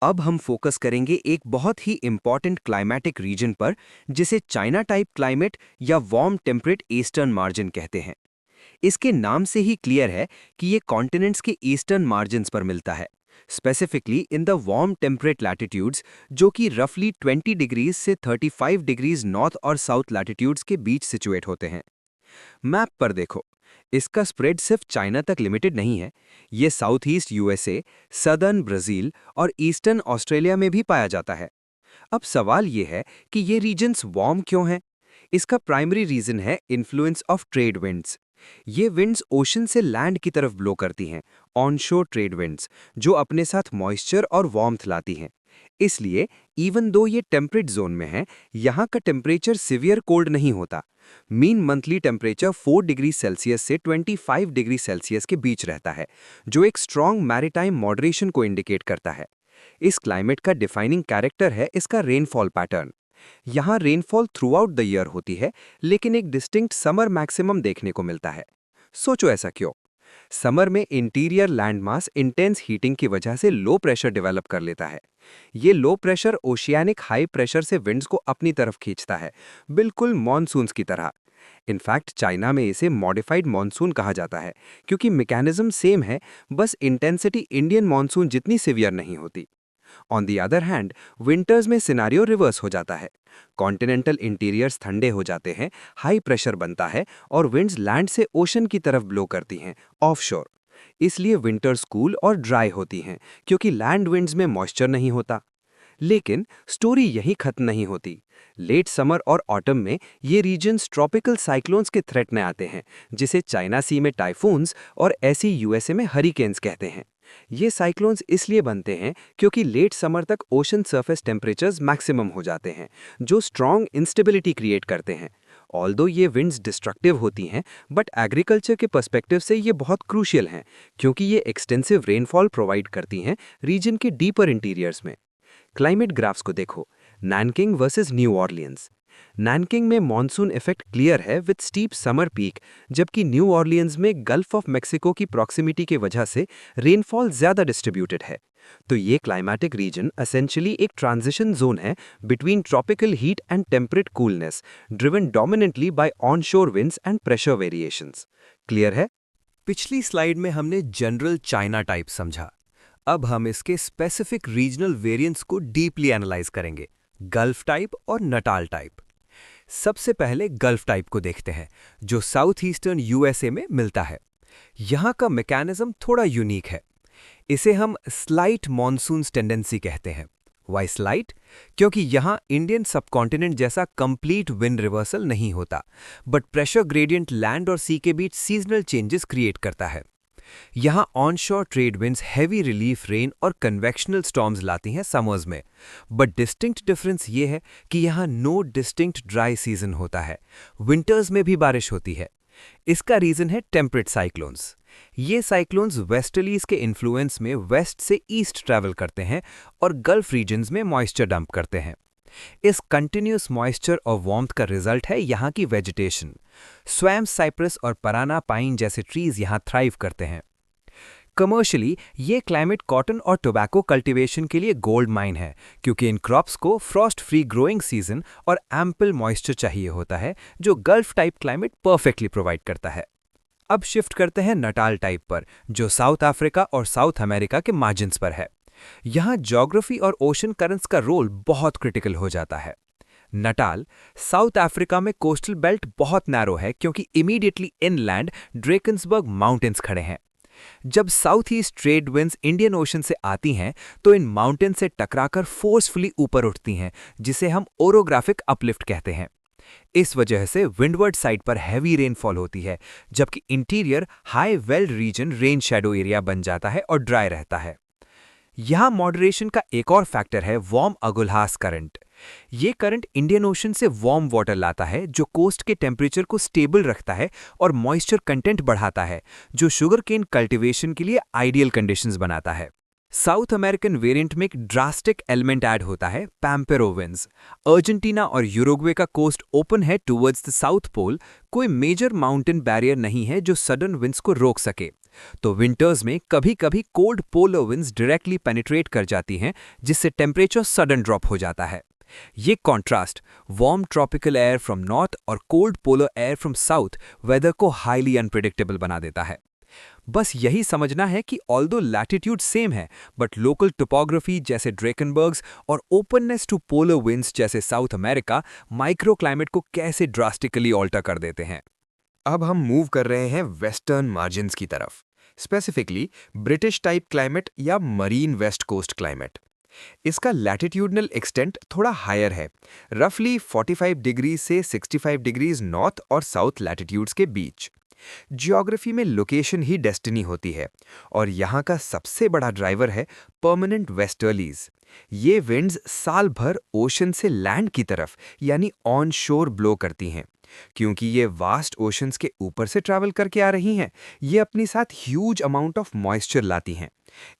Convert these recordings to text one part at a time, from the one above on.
अब हम फोकस करेंगे एक बहुत ही इंपॉर्टेंट क्लाइमेटिक रीजन पर जिसे चाइना टाइप क्लाइमेट या वार्म टेम्परेट ईस्टर्न मार्जिन कहते हैं। इसके नाम से ही क्लियर है कि ये कॉन्टिनेंट्स के ईस्टर्न मार्जिन्स पर मिलता है, specifically in the warm temperate latitudes जो कि रफली 20 डिग्रीज से 35 डिग्रीज नॉर्थ और साउथ लैटिट्यूड्स के बीच सिचुएट होते हैं। मैप पर देखो, इसका स्प्रेड सिर्फ चाइना तक लिमिटेड नहीं है। ये south east USA, southern Brazil और ईस्टर्न ऑस्ट्रेलिया में भी पाया जाता है। अब सवाल ये है कि ये रीजन्स वार्म क्यों हैं? इसका प्राइमरी रीजन है इन्फ्लुएंस ऑफ ट्रेड विंड्स। ये विंड्स ओशन से लैंड की तरफ ब्लो करती हैं, ऑनशोर ट्रेड विंड्स, जो अपने साथ मॉइस्चर और वार्मथ लाती हैं। इसलिए इवन दो ये टेम्परेट जोन में है, यहाँ का टेम्परेचर सिवियर कोल्ड नहीं होता। Mean monthly temperature 4 degree Celsius से 25 डिग्री सेल्सियस के बीच रहता है, जो एक स्ट्रॉन्ग मैरीटाइम मॉडरेशन को इंडिकेट करता है। इस क्लाइमेट का डिफाइनिंग कैरेक्टर है इसका रेनफॉल पैटर्न। यहाँ rainfall throughout the year होती है, लेकिन एक डिस्टिंक्ट समर मैक्सिमम देखने को मिलता है। सोचो ऐसा क्यों? समर में इंटीरियर लैंडमास इंटेंस हीटिंग की वजह से लो प्रेशर डेवलप कर लेता है। ये low pressure oceanic high pressure से विंड्स को अपनी तरफ खींचता है, बिल्कुल मॉनसून्स की तरह। इनफैक्ट चाइना में इसे मॉडिफाइड मॉनसून कहा जाता है, क्योंकि मैकेनिज्म सेम है, बस इंटेंसिटी इंडियन मॉनसून जितनी सिवियर नहीं होती। On the other hand, winters में सिनारियो रिवर्स हो जाता है। कॉन्टिनेंटल इंटीरियर्स ठंडे हो जाते हैं, हाई प्रेशर बनता है और विंड्स लैंड से ओशन की तरफ ब्लो करती हैं, ऑफशोर। इसलिए विंटर्स कूल और ड्राई होती हैं, क्योंकि लैंड विंड्स में मॉइस्चर नहीं होता। लेकिन स्टोरी यहीं खत्म नहीं होती। लेट समर और ऑटम में ये रीजन्स ट्रॉपिकल साइक्लोन्स के थ्रेट में आते हैं, जिसे चाइना सी में टाइफून्स और ऐसी यूएसए में हरिकेन्स कहते हैं। ये साइक्लोन्स इसलिए बनते हैं क्योंकि लेट समर तक ओशन सरफेस टेम्परेचर्स मैक्सिमम हो जाते हैं, जो स्ट्रॉन्ग इंस्टेबिलिटी क्रिएट करते हैं। ऑल्दो ये विंड्स डिस्ट्रक्टिव होती हैं, बट एग्रीकल्चर के पर्सपेक्टिव से ये बहुत क्रूशियल हैं, क्योंकि ये एक्सटेंसिव रेनफॉल प्रोवाइड करती हैं रीजन के डीपर इंटीरियर्स में। क्लाइमेट ग्राफ्स को देखो, Nanking versus New Orleans. Nanking में मॉनसून इफेक्ट क्लियर है विद स्टीप समर पीक, जबकि न्यू ऑर्लियंस में गल्फ ऑफ मेक्सिको की प्रॉक्सिमिटी की वजह से रेनफॉल ज़्यादा डिस्ट्रीब्यूटेड है। तो ये क्लाइमेटिक रीजन एसेंशियली एक ट्रांजिशन जोन है between tropical heat and temperate coolness, driven dominantly by onshore winds and pressure variations. Clear है? पिछली स्लाइड में हमने जनरल चाइना टाइप समझा। अब हम इसके स्पेसिफिक रीजनल वेरिएंट्स को डीपली एनालाइज करेंगे, गल्फ टाइप और नटाल टाइप। सबसे पहले गल्फ टाइप को देखते हैं, जो साउथ ईस्टर्न यूएसए में मिलता है। यहाँ का मैकेनिज्म थोड़ा यूनिक है। इसे हम स्लाइट मॉनसून्स टेंडेंसी कहते हैं। Why slight? क्योंकि यहाँ इंडियन सबकॉन्टिनेंट जैसा कंप्लीट विंड रिवर्सल नहीं होता, बट प्रेशर ग्रेडियंट लैंड और सी के बीच सीजनल चेंजेस क्रिएट करता है। यहाँ onshore trade winds heavy relief rain और कन्वेक्शनल स्टॉर्म्स लाती हैं समर्स में, बट डिस्टिंक्ट डिफरेंस ये है कि यहाँ नो डिस्टिंक्ट ड्राई सीजन होता है। विंटर्स में भी बारिश होती है। इसका रीजन है टेम्परेट साइक्लोन्स। ये साइक्लोन्स वेस्टर्लीज के इन्फ्लुएंस में वेस्ट से ईस्ट ट्रैवल करते हैं और गल्फ रीजन्स में मॉइस्चर डंप करते हैं। इस कंटिन्यूस मॉइस्चर और वार्मथ का रिजल्ट है यहाँ की वेजिटेशन। स्वैम्प, साइप्रस और पराना पाइन जैसे ट्रीज यहाँ थ्राइव करते हैं। कमर्शियली ये क्लाइमेट कॉटन और टोबैको कल्टीवेशन के लिए गोल्ड माइन है, क्योंकि इन क्रॉप्स को फ्रॉस्ट फ्री ग्रोइंग सीजन और एम्पल मॉइस्चर चाहिए होता है, जो gulf type climate perfectly provide करता है। अब शिफ्ट करते हैं नटाल टाइप पर, जो साउथ अफ्रीका और साउथ अमेरिका के मार्जिन्स पर है। यहाँ ज्योग्राफी और ओशन करंट्स का रोल बहुत क्रिटिकल हो जाता है। नटाल साउथ अफ्रीका में कोस्टल बेल्ट बहुत नैरो है, क्योंकि इमीडिएटली इनलैंड ड्रेकन्सबर्ग माउंटेन्स खड़े हैं। जब south east trade winds Indian ocean से आती हैं, तो इन माउंटेन से टकराकर फोर्सफुली ऊपर उठती हैं, जिसे हम ओरोग्राफिक अपलिफ्ट कहते हैं। इस वजह से विंडवर्ड साइड पर हैवी रेनफॉल होती है, जबकि interior high veld region rain shadow area बन जाता है और ड्राई रहता है। यहाँ मॉडरेशन का एक और फैक्टर है वार्म अगुल्हास करंट। ये करंट इंडियन ओशन से वार्म वाटर लाता है, जो कोस्ट के टेम्परेचर को स्टेबल रखता है और मॉइस्चर कंटेंट बढ़ाता है, जो शुगर केन कल्टीवेशन के लिए आइडियल कंडीशंस बनाता है। साउथ अमेरिकन वेरिएंट में एक ड्रास्टिक एलिमेंट ऐड होता है, पैम्पेरो विंड्स। अर्जेंटीना और यूरुग्वे का कोस्ट ओपन है टुवर्ड्स द साउथ पोल। कोई मेजर माउंटेन बैरियर नहीं है जो सडन विंड्स को रोक सके। तो विंटर्स में कभी-कभी cold polar winds directly penetrate कर जाती हैं, जिससे टेम्परेचर सडन ड्रॉप हो जाता है। ये contrast warm tropical air from north और cold polar air from south weather को हाईली अनप्रिडिक्टेबल बना देता है। बस यही समझना है कि ऑल्दो लैटिट्यूड सेम है, बट लोकल टोपोग्राफी जैसे ड्रेकनबर्ग्स और ओपननेस टू पोलर विंड्स जैसे साउथ अमेरिका माइक्रो क्लाइमेट को कैसे ड्रास्टिकली ऑल्टर कर देते हैं। अब हम मूव कर रहे हैं वेस्टर्न मार्जिन्स की तरफ, स्पेसिफिकली ब्रिटिश टाइप क्लाइमेट या मरीन वेस्ट कोस्ट क्लाइमेट। इसका लैटिट्यूडनल एक्सटेंट थोड़ा हायर है, रफली 45 डिग्री से 65 डिग्रीज नॉर्थ और साउथ लैटिट्यूड्स के बीच। जियोग्राफी में लोकेशन ही डेस्टिनी होती है और यहाँ का सबसे बड़ा ड्राइवर है परमानेंट वेस्टर्लीज। ये विंड्स साल भर ओशन से लैंड की तरफ यानी ऑन शोर ब्लो करती हैं। क्योंकि ये वास्ट ओशंस के ऊपर से ट्रैवल करके आ रही हैं, ये अपने साथ ह्यूज अमाउंट ऑफ मॉइस्चर लाती हैं।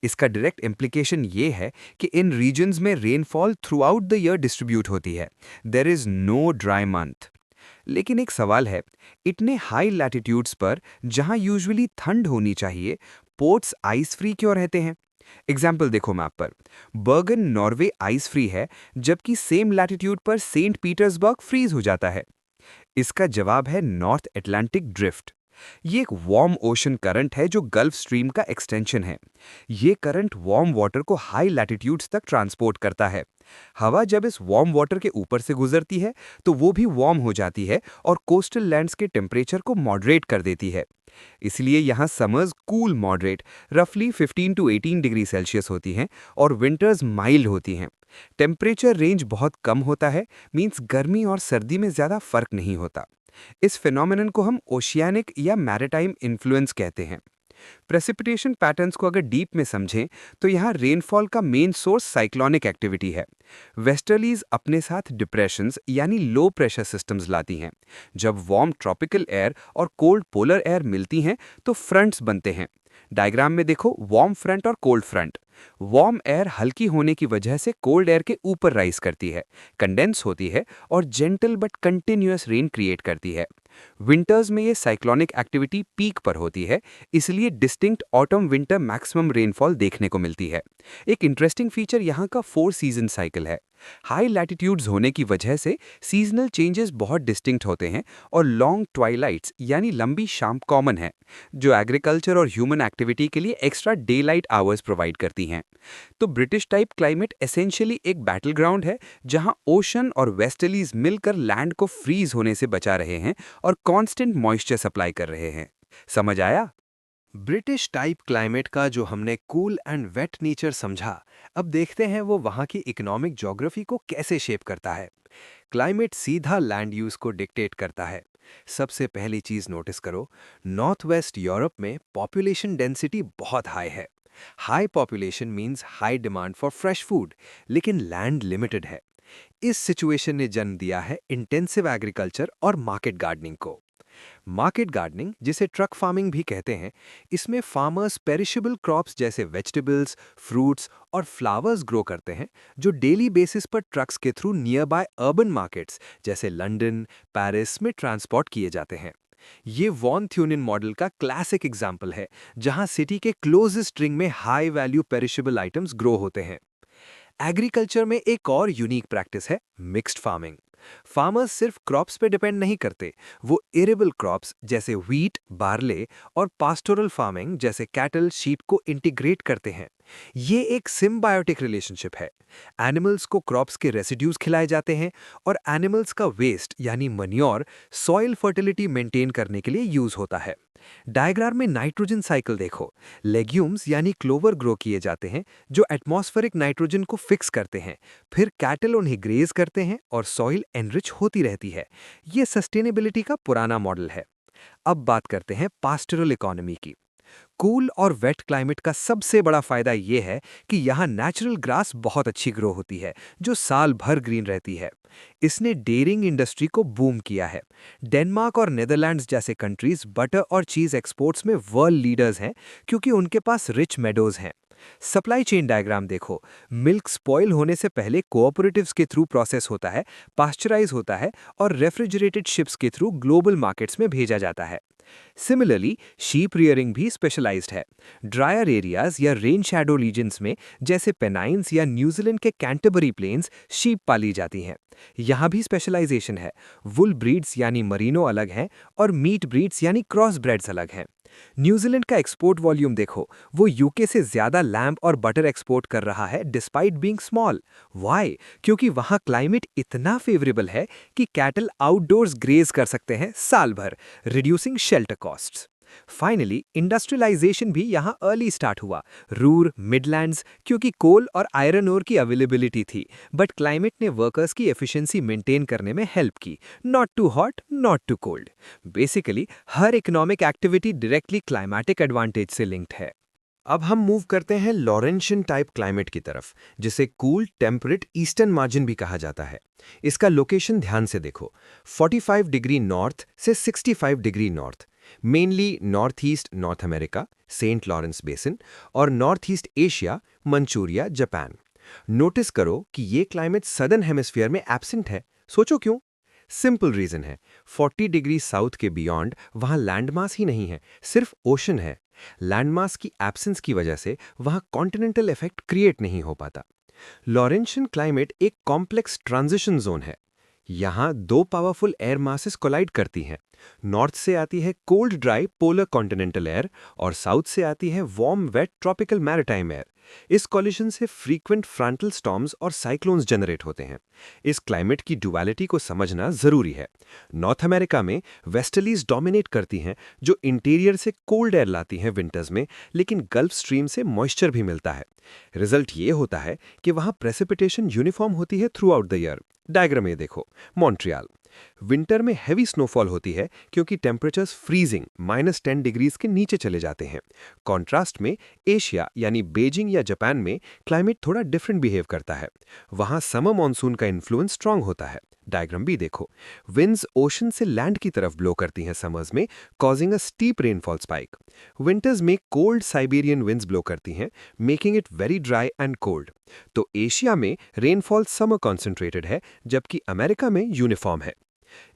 इसका डायरेक्ट इम्प्लीकेशन ये है कि इन रीजन्स में rainfall throughout the year distribute होती है। There is no dry month. लेकिन एक सवाल है, इतने हाई लैटिट्यूड्स पर जहां यूजुअली ठंड होनी चाहिए, पोर्ट्स आइस फ्री क्यों रहते हैं? एग्जाम्पल देखो मैप पर। बर्गन नॉर्वे आइस फ्री है, जबकि सेम लैटिट्यूड पर सेंट पीटर्सबर्ग फ्रीज हो जाता है। इसका जवाब है नॉर्थ अटलांटिक ड्रिफ्ट। ये एक वार्म ओशन करंट है जो गल्फ स्ट्रीम का एक्सटेंशन है। ये करंट वार्म वाटर को हाई लैटिट्यूड्स तक ट्रांसपोर्ट करता है। हवा जब इस वार्म वाटर के ऊपर से गुजरती है तो वो भी वार्म हो जाती है और कोस्टल लैंड्स के टेम्परेचर को मॉडरेट कर देती है। इसलिए यहाँ समर्स कूल मॉडरेट रफली 15 टू 18 डिग्री सेल्सियस होती हैं और विंटर्स माइल्ड होती हैं। टेम्परेचर रेंज बहुत कम होता है, मींस गर्मी और सर्दी में ज़्यादा फर्क नहीं होता। इस फिनोमेनन को हम ओशियानिक या मैरिटाइम इन्फ्लुएंस कहते हैं। प्रेसिपिटेशन पैटर्न्स को अगर डीप में समझें तो यहाँ रेनफॉल का मेन सोर्स साइक्लोनिक एक्टिविटी है। वेस्टर्लीज अपने साथ डिप्रेशंस यानी लो प्रेशर सिस्टम्स लाती हैं। जब वार्म ट्रॉपिकल एयर और कोल्ड पोलर एयर मिलती हैं तो फ्रंट्स बनते हैं। डायग्राम में देखो वार्म फ्रंट और कोल्ड फ्रंट। वार्म एयर हल्की होने की वजह से कोल्ड एयर के ऊपर राइज करती है, कंडेंस होती है और gentle but continuous rain create करती है। विंटर्स में ये साइक्लोनिक एक्टिविटी पीक पर होती है, इसलिए distinct autumn winter maximum rainfall देखने को मिलती है। एक इंटरेस्टिंग फीचर यहाँ का 4 सीजन साइकिल है। हाई लैटिट्यूड्स होने की वजह से सीजनल चेंजेस बहुत डिस्टिंक्ट होते हैं और लॉन्ग ट्वाइलाइट्स यानी लंबी शाम कॉमन है, जो एग्रीकल्चर और ह्यूमन एक्टिविटी के लिए extra day light hours provide करती हैं। तो ब्रिटिश टाइप क्लाइमेट एसेंशियली एक बैटल ग्राउंड है, जहां ओशन और वेस्टर्लीज मिलकर लैंड को फ्रीज होने से बचा रहे हैं और कांस्टेंट मॉइस्चर सप्लाई कर रहे हैं। समझ आया? ब्रिटिश टाइप क्लाइमेट का जो हमने कूल एंड वेट नेचर समझा, अब देखते हैं वो वहाँ की इकोनॉमिक ज्योग्राफी को कैसे शेप करता है। क्लाइमेट सीधा लैंड यूज को डिक्टेट करता है। सबसे पहली चीज नोटिस करो, नॉर्थ वेस्ट यूरोप में पॉपुलेशन डेंसिटी बहुत हाई है। High population means high demand for fresh food, लेकिन लैंड लिमिटेड है। इस सिचुएशन ने जन्म दिया है इंटेंसिव एग्रीकल्चर और मार्केट गार्डनिंग को। मार्केट गार्डनिंग, जिसे ट्रक फार्मिंग भी कहते हैं, इसमें फार्मर्स पेरिशेबल क्रॉप्स जैसे वेजिटेबल्स, फ्रूट्स और फ्लावर्स ग्रो करते हैं, जो डेली बेसिस पर ट्रक्स के through near by urban markets जैसे लंदन, पेरिस में ट्रांसपोर्ट किए जाते हैं। ये वॉन थ्यूनिन मॉडल का क्लासिक एग्जाम्पल है, जहां सिटी के क्लोजेस्ट रिंग में high value perishable items grow होते हैं। एग्रीकल्चर में एक और यूनिक प्रैक्टिस है मिक्स्ड फार्मिंग। फार्मर्स सिर्फ क्रॉप्स पे डिपेंड नहीं करते, वो एरेबल क्रॉप्स जैसे व्हीट, बार्ले और पास्टोरल फार्मिंग जैसे कैटल, शीप को इंटीग्रेट करते हैं। ये एक सिम्बायोटिक रिलेशनशिप है। एनिमल्स को क्रॉप्स के रेसिड्यूज खिलाए जाते हैं और एनिमल्स का वेस्ट यानी मन्योर सॉइल फर्टिलिटी मेंटेन करने के लिए यूज होता है। डायग्राम में नाइट्रोजन साइकिल देखो। लेग्यूम्स यानी क्लोवर ग्रो किए जाते हैं, जो एटमॉस्फेरिक नाइट्रोजन को फिक्स करते हैं। फिर कैटल उन्हें ग्रेज करते हैं और सॉइल एनरिच होती रहती है। ये सस्टेनेबिलिटी का पुराना मॉडल है। अब बात करते हैं पास्टोरल इकोनॉमी की। कूल और वेट क्लाइमेट का सबसे बड़ा फायदा यह है कि यहाँ नेचुरल ग्रास बहुत अच्छी ग्रो होती है, जो साल भर ग्रीन रहती है। इसने डेयरिंग इंडस्ट्री को बूम किया है। डेनमार्क और नेदरलैंड्स जैसे कंट्रीज बटर और चीज एक्सपोर्ट्स में वर्ल्ड लीडर्स हैं, क्योंकि उनके पास रिच मेडोज हैं। सप्लाई चेन डायग्राम देखो। मिल्क स्पॉइल होने से पहले कोऑपरेटिव्स के थ्रू प्रोसेस होता है, पास्चराइज होता है और रेफ्रिजरेटेड शिप्स के थ्रू ग्लोबल मार्केट्स में भेजा जाता है। सिमिलरली शीप रियरिंग भी स्पेशलाइज्ड है। ड्रायर एरियाज या रेन शैडो रीजन्स में जैसे पेनाइन्स या न्यूजीलैंड के कैंटरबरी प्लेन्स शीप पाली जाती हैं। यहाँ भी स्पेशलाइजेशन है। वुल ब्रीड्स यानी मरीनो अलग हैं और मीट ब्रीड्स यानी क्रॉस ब्रेड्स अलग हैं। न्यूजीलैंड का एक्सपोर्ट वॉल्यूम देखो, वो यूके से ज्यादा लैम्ब और बटर एक्सपोर्ट कर रहा है डिस्पाइट बीइंग स्मॉल। व्हाई? क्योंकि वहाँ क्लाइमेट इतना फेवरेबल है कि कैटल आउटडोर्स ग्रेज कर सकते हैं साल भर, reducing shelter costs. Finally industrialisation भी यहाँ अर्ली स्टार्ट हुआ, रूर मिडलैंड्स, क्योंकि कोल और आयरन ओर की अवेलेबिलिटी थी, बट क्लाइमेट ने वर्कर्स की एफिशिएंसी मेंटेन करने में हेल्प की। Not too hot, not too cold. Basically हर economic activity directly climatic advantage से लिंक्ड है। अब हम मूव करते हैं लॉरेंशियन टाइप क्लाइमेट की तरफ, जिसे कूल टेम्परेट ईस्टर्न मार्जिन भी कहा जाता है। इसका लोकेशन ध्यान से देखो, 45 डिग्री नॉर्थ से 65 degree north, mainly north east North America, Saint Lawrence basin, और north east Asia, Manchuria, Japan. Notice करो कि ये क्लाइमेट सदर्न हेमिस्फीयर में एब्सेंट है। सोचो क्यों? सिंपल रीजन है, 40 डिग्री साउथ के बियॉन्ड वहां लैंडमास ही नहीं है, सिर्फ ओशन है। लैंडमास की एब्सेंस की वजह से वहां कॉन्टिनेंटल इफेक्ट क्रिएट नहीं हो पाता। लॉरेंशियन क्लाइमेट एक कॉम्प्लेक्स ट्रांजिशन जोन है। यहाँ दो पावरफुल एयर मासेस कोलाइड करती हैं। नॉर्थ से आती है cold dry polar continental air और साउथ से आती है warm wet tropical maritime air. इस कॉलिशन से फ्रीक्वेंट फ्रंटल स्टॉर्म्स और साइक्लोन्स जनरेट होते हैं। इस क्लाइमेट की ड्युअलिटी को समझना जरूरी है। नॉर्थ अमेरिका में वेस्टर्लीज डोमिनेट करती हैं, जो इंटीरियर से कोल्ड एयर लाती हैं विंटर्स में, लेकिन गल्फ स्ट्रीम से मॉइस्चर भी मिलता है। रिजल्ट ये होता है कि वहां प्रेसिपिटेशन यूनिफॉर्म होती है through out the year. Diagram में देखो, मॉन्ट्रियल विंटर में हैवी स्नोफॉल होती है क्योंकि टेम्परेचर्स फ्रीजिंग -10 डिग्रीज के नीचे चले जाते हैं। कॉन्ट्रास्ट में एशिया यानी बीजिंग या जापान में क्लाइमेट थोड़ा डिफरेंट बिहेव करता है। वहां समर मॉनसून का इन्फ्लुएंस स्ट्रांग होता है। डायग्राम भी देखो, विंड्स ओशन से लैंड की तरफ ब्लो करती हैं समर्स में, causing a steep rainfall spike. Winters में कोल्ड साइबेरियन विंड्स ब्लो करती हैं, making it very dry and cold. तो एशिया में रेनफॉल समर कॉन्सेंट्रेटेड है, जबकि अमेरिका में यूनिफॉर्म है।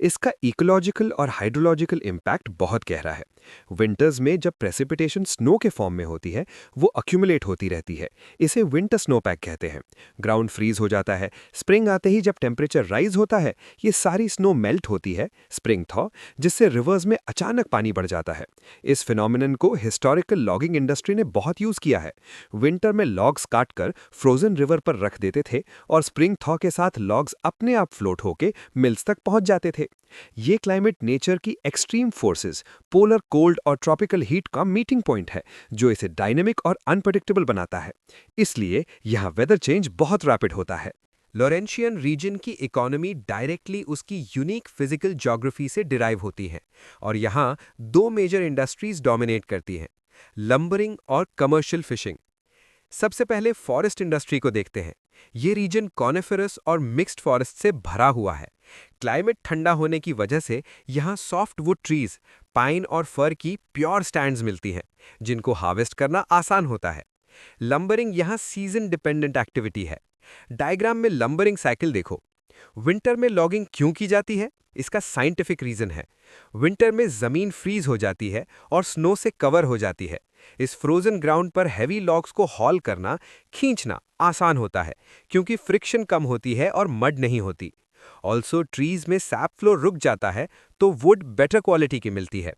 इसका इकोलॉजिकल और हाइड्रोलॉजिकल इम्पैक्ट बहुत गहरा है। विंटर्स में जब प्रेसिपिटेशन स्नो के फॉर्म में होती है, वो अक्यूमुलेट होती रहती है। इसे विंटर स्नोपैक कहते हैं। ग्राउंड फ्रीज हो जाता है। स्प्रिंग आते ही जब टेम्परेचर राइज होता है, ये सारी स्नो मेल्ट होती है, स्प्रिंग थॉ, जिससे रिवर्स में अचानक पानी बढ़ जाता है। इस फिनोमिनन को हिस्टोरिकल लॉगिंग इंडस्ट्री ने बहुत यूज किया है। विंटर में लॉग्स काटकर फ्रोजन रिवर पर रख देते थे और स्प्रिंग थॉ के साथ लॉग्स अपने आप फ्लोट होके मिल्स तक पहुंच जाते थे। ये क्लाइमेट नेचर की एक्सट्रीम फोर्सेस, पोलर कोल्ड और ट्रॉपिकल हीट का मीटिंग पॉइंट है, जो इसे डायनेमिक और अनप्रेडिक्टेबल बनाता है। इसलिए यहाँ वेदर चेंज बहुत रैपिड होता है। लॉरेंशियन रीजन की इकोनॉमी डायरेक्टली उसकी यूनिक फिजिकल ज्योग्राफी से डिराइव होती है और यहाँ दो मेजर इंडस्ट्रीज डोमिनेट करती हैं, लंबरिंग और कमर्शियल फिशिंग। सबसे पहले फॉरेस्ट इंडस्ट्री को देखते हैं। ये रीजन कॉनिफेरस और मिक्स्ड फॉरेस्ट से भरा हुआ है। क्लाइमेट ठंडा होने की वजह से यहाँ सॉफ्ट वुड ट्रीज, पाइन और फर की प्योर स्टैंड्स मिलती हैं, जिनको हार्वेस्ट करना आसान होता है। लंबरिंग यहाँ सीजन डिपेंडेंट एक्टिविटी है। डायग्राम में लंबरिंग साइकिल देखो। विंटर में लॉगिंग क्यों की जाती है? इसका साइंटिफिक रीजन है। विंटर में जमीन फ्रीज हो जाती है और स्नो से कवर हो जाती है। इस फ्रोजन ग्राउंड पर हैवी लॉग्स को हॉल करना, खींचना आसान होता है क्योंकि फ्रिक्शन कम होती है और मड नहीं होती। ऑल्सो ट्रीज में सैप फ्लो रुक जाता है तो वुड बेटर क्वालिटी की मिलती है।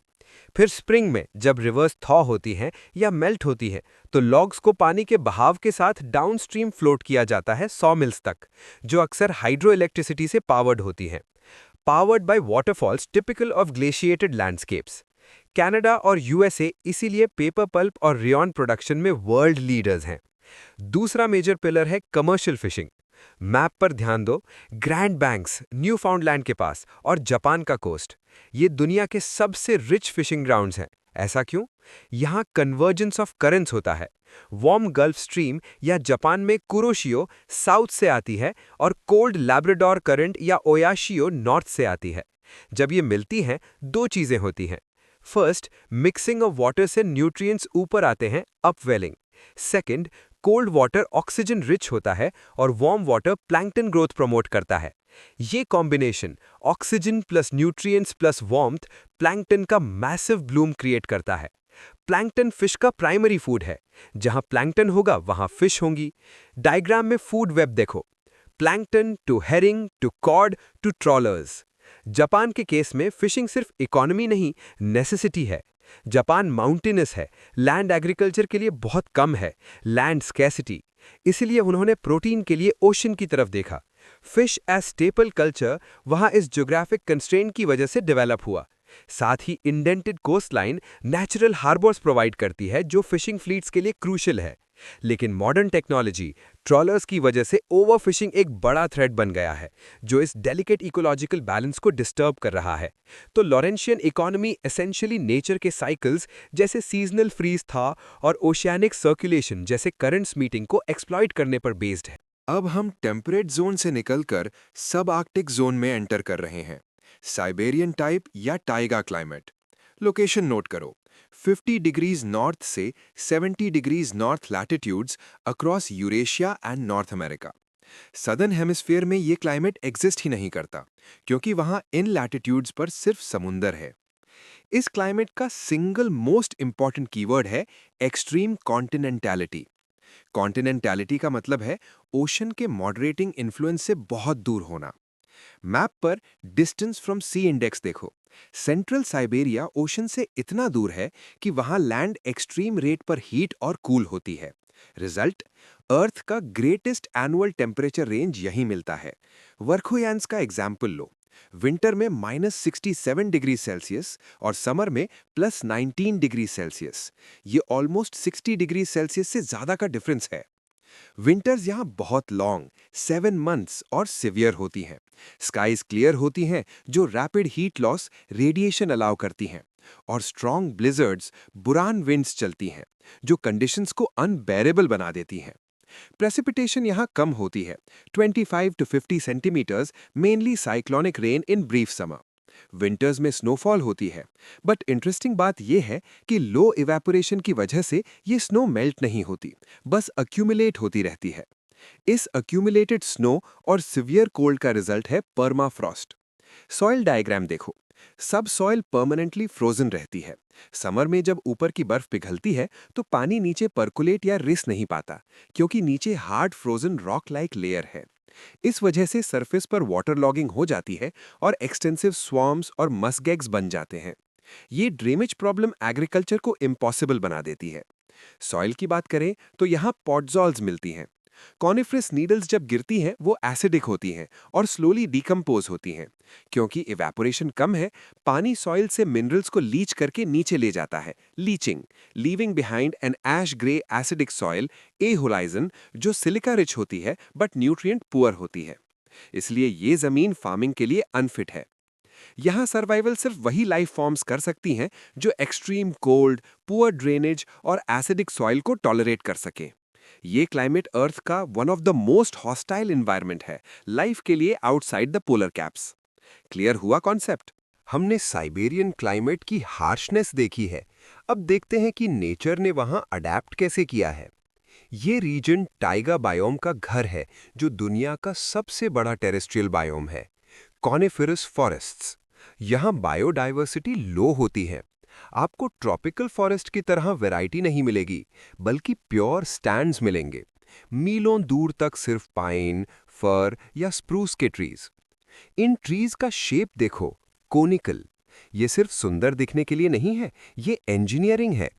फिर स्प्रिंग में जब रिवर्स थॉ होती हैं या मेल्ट होती है तो लॉग्स को पानी के बहाव के साथ डाउनस्ट्रीम फ्लोट किया जाता है सॉ मिल्स तक, जो अक्सर हाइड्रो इलेक्ट्रिसिटी से पावर्ड होती हैं। Powered by waterfalls typical of glaciated landscapes. Canada और यूएसए इसीलिए पेपर पल्प और रियॉन प्रोडक्शन में वर्ल्ड लीडर्स हैं। दूसरा मेजर पिलर है कमर्शियल फिशिंग। मैप पर ध्यान दो, ग्रैंड बैंक्स न्यूफाउंडलैंड के पास और जापान का कोस्ट, ये दुनिया के सबसे रिच फिशिंग ग्राउंड्स हैं। ऐसा क्यों? यहाँ कन्वर्जेंस ऑफ करेंट्स होता है। वार्म गल्फ स्ट्रीम या जापान में कुरोशियो साउथ से आती है और कोल्ड लैब्राडोर करंट या ओयाशियो नॉर्थ से आती है। जब ये मिलती हैं, दो चीजें होती हैं। फर्स्ट, मिक्सिंग ऑफ वाटर से न्यूट्रिएंट्स ऊपर आते हैं, upwelling. Second, cold water oxygen rich होता है और warm water plankton growth promote करता है। ये combination oxygen plus nutrients plus warmth plankton का मैसिव ब्लूम क्रिएट करता है। प्लैंकटन फिश का प्राइमरी फूड है। जहां प्लैंकटन होगा वहां फिश होंगी। डायग्राम में फूड वेब देखो, plankton to herring to cod to trawlers. Japan के केस में फिशिंग सिर्फ इकोनॉमी नहीं, नेसेसिटी है। जापान माउंटेनस है, लैंड एग्रीकल्चर के लिए बहुत कम है, लैंड स्कैसिटी। इसलिए उन्होंने प्रोटीन के लिए ओशन की तरफ देखा। फिश एज स्टेपल कल्चर वहां इस ज्योग्राफिक कंस्ट्रेंट की वजह से डेवलप हुआ। साथ ही indented coastline natural harbours provide करती है जो फिशिंग फ्लीट्स के लिए क्रूशियल है। लेकिन मॉडर्न टेक्नोलॉजी, ट्रॉलर्स की वजह से ओवरफिशिंग एक बड़ा थ्रेट बन गया है जो इस डेलिकेट इकोलॉजिकल बैलेंस को डिस्टर्ब कर रहा है। तो लॉरेंशियन इकोनॉमी एसेंशियली नेचर के साइकिल्स जैसे सीजनल फ्रीज था और ओशियानिक सर्कुलेशन जैसे करंट्स मीटिंग को एक्सप्लॉइट करने पर बेस्ड है। अब हम टेम्परेट जोन से निकलकर सब आर्कटिक जोन में एंटर कर रहे हैं, साइबेरियन टाइप या टाइगा क्लाइमेट। लोकेशन नोट करो, 50 डिग्रीज नॉर्थ से 70 degrees north latitudes across Eurasia and north America. Southern hemisphere में ये क्लाइमेट एग्जिस्ट ही नहीं करता क्योंकि वहाँ इन लैटिट्यूड्स पर सिर्फ समुंदर है। इस क्लाइमेट का सिंगल मोस्ट इंपॉर्टेंट कीवर्ड है एक्सट्रीम कॉन्टिनेंटैलिटी। कॉन्टिनेंटैलिटी का मतलब है ओशन के मॉडरेटिंग इन्फ्लुएंस से बहुत दूर होना। मैप पर डिस्टेंस फ्रॉम सी इंडेक्स देखो। सेंट्रल साइबेरिया ओशन से इतना दूर है कि वहां लैंड एक्सट्रीम रेट पर हीट और कूल होती है। रिजल्ट, अर्थ का ग्रेटेस्ट एनुअल टेम्परेचर रेंज यही मिलता है। वर्खोयांस का एग्जाम्पल लो, विंटर में -67 डिग्री सेल्सियस और समर में +19 डिग्री सेल्सियस। ये ऑलमोस्ट 60 डिग्री सेल्सियस से ज्यादा का डिफरेंस है। विंटर्स यहाँ बहुत लॉन्ग 7 मंथ्स और सिवियर होती हैं। स्काइज क्लियर होती हैं जो rapid heat loss radiation allow करती हैं, और स्ट्रॉन्ग ब्लिजर्ड्स बुरान विंड्स चलती हैं जो कंडीशंस को अनबेरेबल बना देती हैं। प्रेसिपिटेशन यहाँ कम होती है, 25 to 50 centimetres, mainly cyclonic rain in brief summer. Winters में स्नोफॉल होती है, बट इंटरेस्टिंग बात यह है कि लो इवेपोरेशन की वजह से ये स्नो मेल्ट नहीं होती, बस अक्यूमुलेट होती रहती है। इस अक्यूमुलेटेड स्नो और सिवियर कोल्ड का रिजल्ट है परमाफ्रॉस्ट। सॉइल डायग्राम देखो, सब सॉइल परमानेंटली फ्रोजन रहती है। समर में जब ऊपर की बर्फ पिघलती है तो पानी नीचे परकुलेट या रिस नहीं पाता क्योंकि नीचे hard frozen rock like layer है। इस वजह से सरफेस पर वाटर लॉगिंग हो जाती है और एक्सटेंसिव स्वॉर्म्स और मस्गैग्स बन जाते हैं। ये ड्रेनेज प्रॉब्लम एग्रीकल्चर को इम्पॉसिबल बना देती है। सॉइल की बात करें तो यहाँ पॉटजॉल्स मिलती हैं। कॉनिफरस नीडल्स जब गिरती हैं वो एसिडिक होती हैं और स्लोली डिकम्पोज होती हैं। क्योंकि इवेपोरेशन कम है, पानी सॉइल से मिनरल्स को लीच करके नीचे ले जाता है, leaching, leaving behind an ash grey acidic soil A horizon, जो सिलिका रिच होती है बट न्यूट्रिएंट पुअर होती है। इसलिए ये जमीन फार्मिंग के लिए अनफिट है। यहाँ सर्वाइवल सिर्फ वही लाइफ फॉर्म्स कर सकती हैं जो एक्सट्रीम कोल्ड, पुअर ड्रेनेज और एसिडिक सॉइल को टॉलरेट कर सके। ये क्लाइमेट अर्थ का one of the most hostile environment है लाइफ के लिए outside the polar caps. Clear हुआ कॉन्सेप्ट? हमने साइबेरियन क्लाइमेट की हार्शनेस देखी है। अब देखते हैं कि नेचर ने वहां अडेप्ट कैसे किया है। ये रीजन टाइगा बायोम का घर है जो दुनिया का सबसे बड़ा टेरेस्ट्रियल बायोम है। Coniferous forests. यहाँ बायोडाइवर्सिटी लो होती है। आपको ट्रॉपिकल फॉरेस्ट की तरह वैरायटी नहीं मिलेगी, बल्कि प्योर स्टैंड्स मिलेंगे। मीलों दूर तक सिर्फ पाइन, फर या स्प्रूस के ट्रीज। इन ट्रीज का शेप देखो, कोनिकल। ये सिर्फ सुंदर दिखने के लिए नहीं है, ये इंजीनियरिंग है।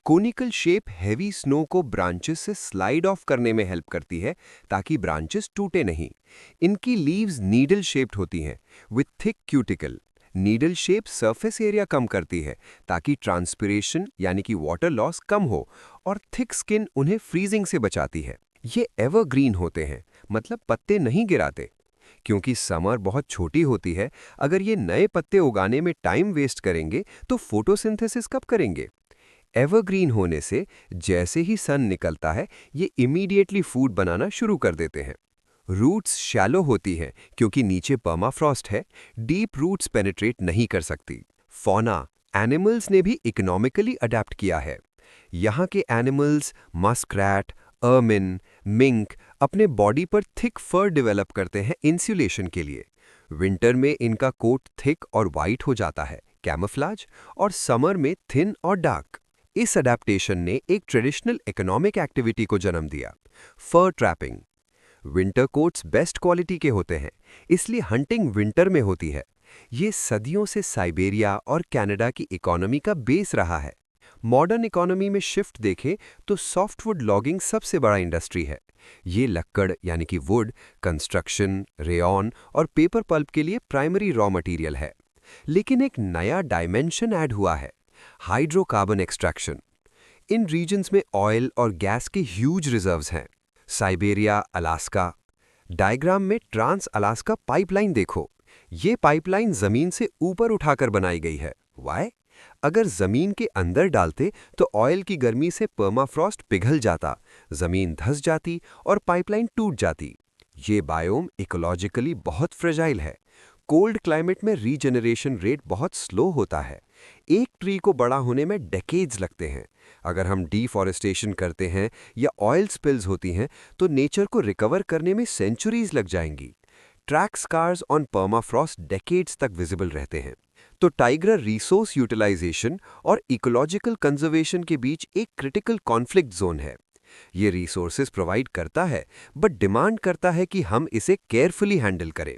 कोनिकल शेप हैवी स्नो को ब्रांचेस से स्लाइड ऑफ करने में हेल्प करती है ताकि ब्रांचेस टूटे नहीं। इनकी लीव्स नीडल शेप्ड होती हैं with thick cuticle. Needle shape surface area कम करती है ताकि ट्रांसपिरेशन यानी कि वाटर लॉस कम हो, और थिक स्किन उन्हें फ्रीजिंग से बचाती है। ये एवरग्रीन होते हैं, मतलब पत्ते नहीं गिराते। क्योंकि समर बहुत छोटी होती है, अगर ये नए पत्ते उगाने में टाइम वेस्ट करेंगे तो फोटोसिंथेसिस कब करेंगे? एवरग्रीन होने से जैसे ही सन निकलता है ये इमीडिएटली फूड बनाना शुरू कर देते हैं। रूट्स शैलो होती हैं क्योंकि नीचे पर्माफ्रॉस्ट है, डीप रूट्स पेनिट्रेट नहीं कर सकती। फौना, एनिमल्स ने भी इकोनॉमिकली अडेप्ट किया है। यहाँ के एनिमल्स मस्क्रैट, अर्मिन, मिंक अपने बॉडी पर थिक फर डेवलप करते हैं इंसुलेशन के लिए। विंटर में इनका कोट थिक और वाइट हो जाता है, कैमोफ्लेज, और समर में थिन और डार्क। इस अडेप्टेशन ने एक ट्रेडिशनल इकोनॉमिक एक्टिविटी को जन्म दिया, fur trapping. Winter coats best quality के होते हैं, इसलिए हंटिंग विंटर में होती है। ये सदियों से साइबेरिया और कनाडा की इकोनॉमी का बेस रहा है। मॉडर्न इकोनॉमी में शिफ्ट देखें तो सॉफ्टवुड लॉगिंग सबसे बड़ा इंडस्ट्री है। ये लक्कड़ यानी कि वुड, कंस्ट्रक्शन, रेयॉन और पेपर पल्प के लिए प्राइमरी रॉ मटेरियल है। लेकिन एक नया डायमेंशन ऐड हुआ है, हाइड्रोकार्बन एक्सट्रैक्शन। इन रीजन्स में ऑयल और गैस के ह्यूज रिजर्व्स हैं। Siberia, Alaska. डायग्राम में ट्रांस अलास्का पाइपलाइन देखो। ये पाइपलाइन जमीन से ऊपर उठाकर बनाई गई है। व्हाई? अगर जमीन के अंदर डालते तो ऑयल की गर्मी से पर्माफ्रॉस्ट पिघल जाता, जमीन धंस जाती और पाइपलाइन टूट जाती। ये बायोम इकोलॉजिकली बहुत फ्रेजाइल है। कोल्ड क्लाइमेट में रीजनरेशन रेट बहुत स्लो होता है। एक ट्री को बड़ा होने में डेकेड्स लगते हैं। अगर हम डिफॉरेस्टेशन करते हैं या ऑयल स्पिल्स होती हैं तो नेचर को रिकवर करने में सेंचुरीज लग जाएंगी। Track scars on permafrost decades तक विजिबल रहते हैं। तो टाइग्रा रिसोर्स यूटिलाइजेशन और इकोलॉजिकल कंजर्वेशन के बीच एक क्रिटिकल कॉन्फ्लिक्ट जोन है। ये रिसोर्सेज प्रोवाइड करता है बट डिमांड करता है कि हम इसे केयरफुली हैंडल करें।